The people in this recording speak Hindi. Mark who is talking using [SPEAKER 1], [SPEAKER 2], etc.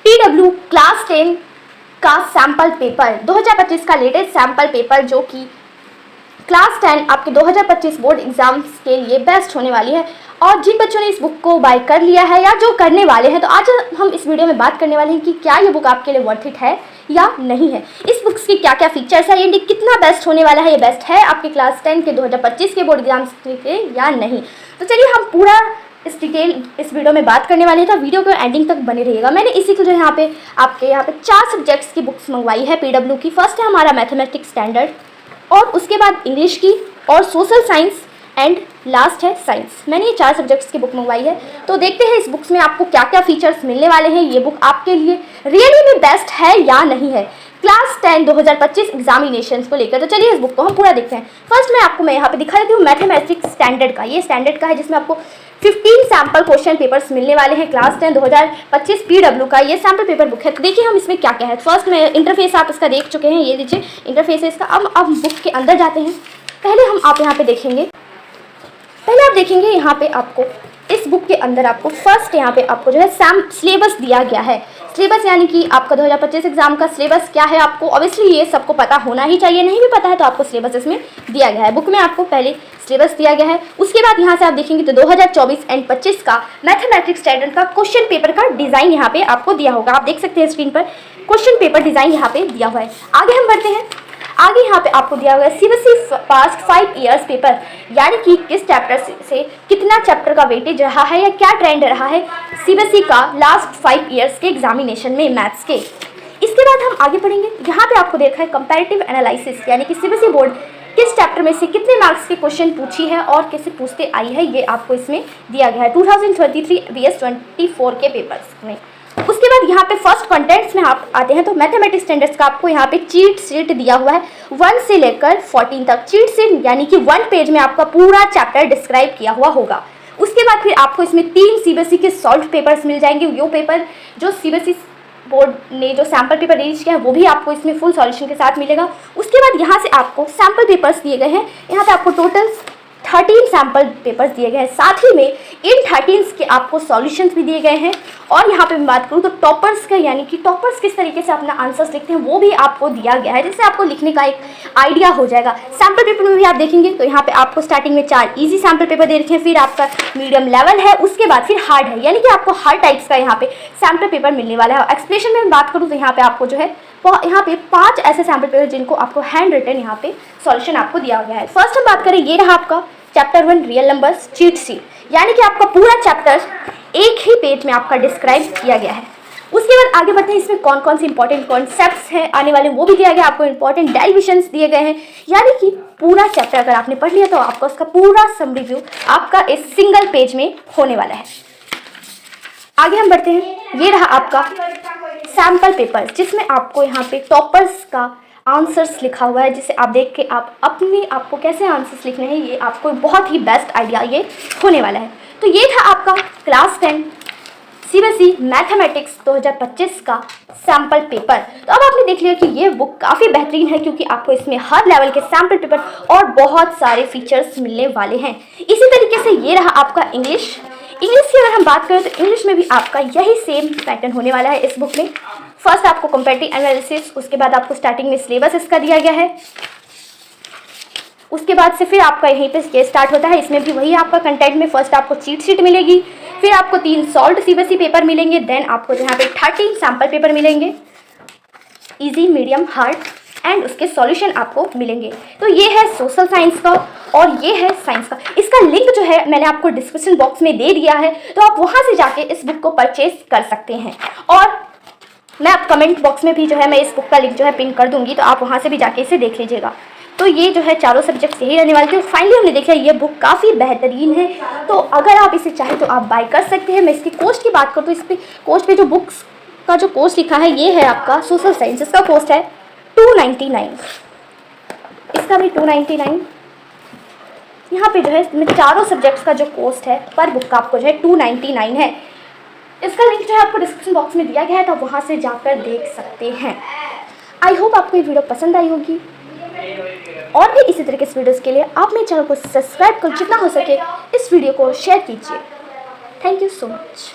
[SPEAKER 1] पीडब्ल्यू क्लास 10 का सैम्पल पेपर 2025 का लेटेस्ट सैम्पल पेपर जो कि क्लास 10 आपके 2025 बोर्ड एग्जाम्स के लिए बेस्ट होने वाली है। और जिन बच्चों ने इस बुक को बाय कर लिया है या जो करने वाले हैं, तो आज हम इस वीडियो में बात करने वाले हैं कि क्या ये बुक आपके लिए वर्थ इट है या नहीं है, इस बुक्स के क्या क्या फीचर्स है, ये कितना बेस्ट होने वाला है, ये बेस्ट है आपके क्लास 10 के 2025 के बोर्ड एग्जाम्स के या नहीं। तो चलिए हम पूरा इस डिटेल इस वीडियो में बात करने वाले हैं, तो वीडियो को एंडिंग तक बने रहिएगा। मैंने इसी को जो यहाँ पे आपके 4 सब्जेक्ट्स की बुक्स मंगवाई है पीडब्ल्यू की। फर्स्ट है हमारा मैथमेटिक्स स्टैंडर्ड, और उसके बाद इंग्लिश की, और सोशल साइंस, एंड लास्ट है साइंस। मैंने ये 4 सब्जेक्ट्स की बुक मंगवाई है। तो देखते हैं इस बुक्स में आपको क्या क्या फीचर्स मिलने वाले हैं, ये बुक आपके लिए रियली में बेस्ट है या नहीं है क्लास 10 2025 एग्जामिनेशंस को लेकर। तो चलिए इस बुक को हम पूरा देखते हैं। फर्स्ट मैं यहाँ पे दिखा देती हूँ मैथमेटिक्स स्टैंडर्ड का। ये स्टैंडर्ड का है जिसमें आपको 15 सैम्पल क्वेश्चन पेपर्स मिलने वाले हैं क्लास 10 2025 पीडब्ल्यू का। ये सैम्पल पेपर बुक है। तो देखिए हम इसमें क्या क्या है। फर्स्ट में इंटरफेस आप इसका देख चुके हैं, ये लीजिए इंटरफेस है इसका। अब बुक के अंदर जाते हैं। पहले आप यहाँ पे देखेंगे, यहाँ पे आपको इस बुक के अंदर आपको फर्स्ट यहाँ पे आपको जो है सिलेबस दिया गया है। सिलेबस यानी कि आपका 2025 एग्जाम का सिलेबस क्या है, आपको ऑब्वियसली ये सबको पता होना ही चाहिए। नहीं भी पता है तो आपको सिलेबस इसमें दिया गया है। बुक में आपको पहले सिलेबस दिया गया है। उसके बाद यहाँ से आप देखेंगे तो 2024 एंड 25 का मैथमेटिक्स स्टैंडर्ड का क्वेश्चन पेपर का डिज़ाइन यहाँ पे आपको दिया होगा। आप देख सकते हैं स्क्रीन पर क्वेश्चन पेपर डिज़ाइन यहाँ पे दिया हुआ है। आगे हम बढ़ते हैं। आगे यहाँ पे आपको दिया हुआ है सीबीएसई पास्ट 5 इयर्स पेपर, यानी कि किस चैप्टर से कितना चैप्टर का वेटेज रहा है या क्या ट्रेंड रहा है सीबीएसई का लास्ट 5 इयर्स के एग्जामिनेशन में मैथ्स के। इसके बाद हम आगे पढ़ेंगे। यहाँ पे आपको देखा है कंपैरेटिव एनालिसिस, यानी कि सीबीएसई बोर्ड किस चैप्टर में से कितने मार्क्स के क्वेश्चन पूछी है और कैसे पूछते आई है, ये आपको इसमें दिया गया है 2023 VS 24 के पेपर्स में। उसके बाद यहाँ पे फर्स्ट कंटेंट्स में आप आते हैं तो मैथमेटिक्स स्टैंडर्ड्स का आपको यहाँ पे चीट शीट दिया हुआ है 1 से लेकर 14 तक। चीट शीट यानी कि 1 पेज में आपका पूरा चैप्टर डिस्क्राइब किया हुआ होगा। उसके बाद फिर आपको इसमें 3 सीबीएसई के सॉल्व पेपर्स मिल जाएंगे। वो पेपर जो सीबीएसई बोर्ड ने जो सैम्पल पेपर रिलीज किया है वो भी आपको इसमें फुल सॉल्यूशन के साथ मिलेगा। उसके बाद यहाँ से आपको सैम्पल पेपर्स दिए गए हैं। यहाँ पे आपको टोटल 13 सैम्पल पेपर्स दिए गए हैं। साथ ही में इन 13 के आपको सॉल्यूशंस भी दिए गए हैं। और यहाँ पे मैं बात करूँ तो टॉपर्स का, यानी कि टॉपर्स किस तरीके से अपना आंसर्स लिखते हैं वो भी आपको दिया गया है, जिससे आपको लिखने का एक आइडिया हो जाएगा। सैम्पल पेपर में भी आप देखेंगे तो यहाँ पे आपको स्टार्टिंग में 4 इजी सैम्पल पेपर दे रखे हैं, फिर आपका मीडियम लेवल है, उसके बाद फिर हार्ड है, यानी कि आपको हर टाइप्स का यहाँ पे सैम्पल पेपर मिलने वाला है। एक्सप्लेनेशन में बात करूँ तो यहाँ पे आपको जो है यहाँ पे 5 ऐसे सैम्पल पेपर जिनको आपको हैंड रिटन यहाँ पे सॉल्यूशन आपको दिया गया है। फर्स्ट हम बात करें, ये रहा आपका chapter 1 real numbers cheat sheet, यानी कि आपका पूरा चैप्टर एक ही पेज में आपका डिस्क्राइब किया गया है। उसके बाद आगे बढ़ते हैं। इसमें कौन कौन से इंपॉर्टेंट कॉन्सेप्ट्स हैं आने वाले वो भी दिया गया, आपको इंपॉर्टेंट डेरिवेशंस दिए गए हैं, यानी कि पूरा चैप्टर अगर आपने पढ़ लिया तो आपका उसका पूरा सम रिव्यू आपका इस सिंगल पेज में होने वाला है। आगे हम बढ़ते हैं। ये रहा आपका सैम्पल पेपर, जिसमें आपको यहाँ पे टॉपर्स का आंसर्स लिखा हुआ है, जिसे आप देख के आप अपने आपको कैसे आंसर्स लिखने हैं ये आपको बहुत ही बेस्ट आइडिया ये होने वाला है। तो ये था आपका क्लास 10 सीबीएसई मैथमेटिक्स 2025 का सैम्पल पेपर। तो अब आपने देख लिया कि ये बुक काफ़ी बेहतरीन है, क्योंकि आपको इसमें हर लेवल के सैम्पल पेपर और बहुत सारे फीचर्स मिलने वाले हैं। इसी तरीके से ये रहा आपका इंग्लिश की अगर हम बात करें तो इंग्लिश में भी आपका यही सेम पैटर्न होने वाला है इस बुक में। फर्स्ट आपको कंपैरेटिव एनालिसिस, उसके बाद आपको स्टार्टिंग में सिलेबस इसका दिया गया है। उसके बाद से फिर आपका यहीं पे ये स्टार्ट होता है। इसमें भी वही आपका कंटेंट में फर्स्ट आपको चीट शीट मिलेगी, फिर आपको 3 सॉल्व्ड सीबीएसई पेपर मिलेंगे, देन आपको यहाँ पे 13 सैम्पल पेपर मिलेंगे, इजी, मीडियम, हार्ड, एंड उसके सॉल्यूशन आपको मिलेंगे। तो ये है सोशल साइंस का और ये है साइंस का। इसका लिंक जो है मैंने आपको डिस्क्रिप्शन बॉक्स में दे दिया है, तो आप वहाँ से जाके इस बुक को परचेज कर सकते हैं। और मैं आप कमेंट बॉक्स में भी जो है मैं इस बुक का लिंक जो है पिन कर दूंगी, तो आप वहाँ से भी जाके इसे देख लीजिएगा। तो ये जो है चारों सब्जेक्ट्स यही रहने वाले थे। फाइनली हमने देखा ये बुक काफ़ी बेहतरीन है, तो अगर आप इसे चाहें तो आप बाय कर सकते हैं। मैं इसकी कोस्ट की बात करूँ तो इस पर कोस्ट पे जो बुक्स का जो कोस्ट लिखा है ये है आपका सोशल साइंस, इसका कोस्ट है 299, इसका भी 299। यहाँ पे जो है चारों सब्जेक्ट्स का जो कोस्ट है पर बुक का आपको जो है 299 है। इसका लिंक जो है आपको डिस्क्रिप्शन बॉक्स में दिया गया है, तो आप वहाँ से जाकर देख सकते हैं। आई होप आपको ये वीडियो पसंद आई होगी, और भी इसी तरह के वीडियोज़ के लिए आप मेरे चैनल को सब्सक्राइब कर जितना हो सके इस वीडियो को शेयर कीजिए। Thank you so much.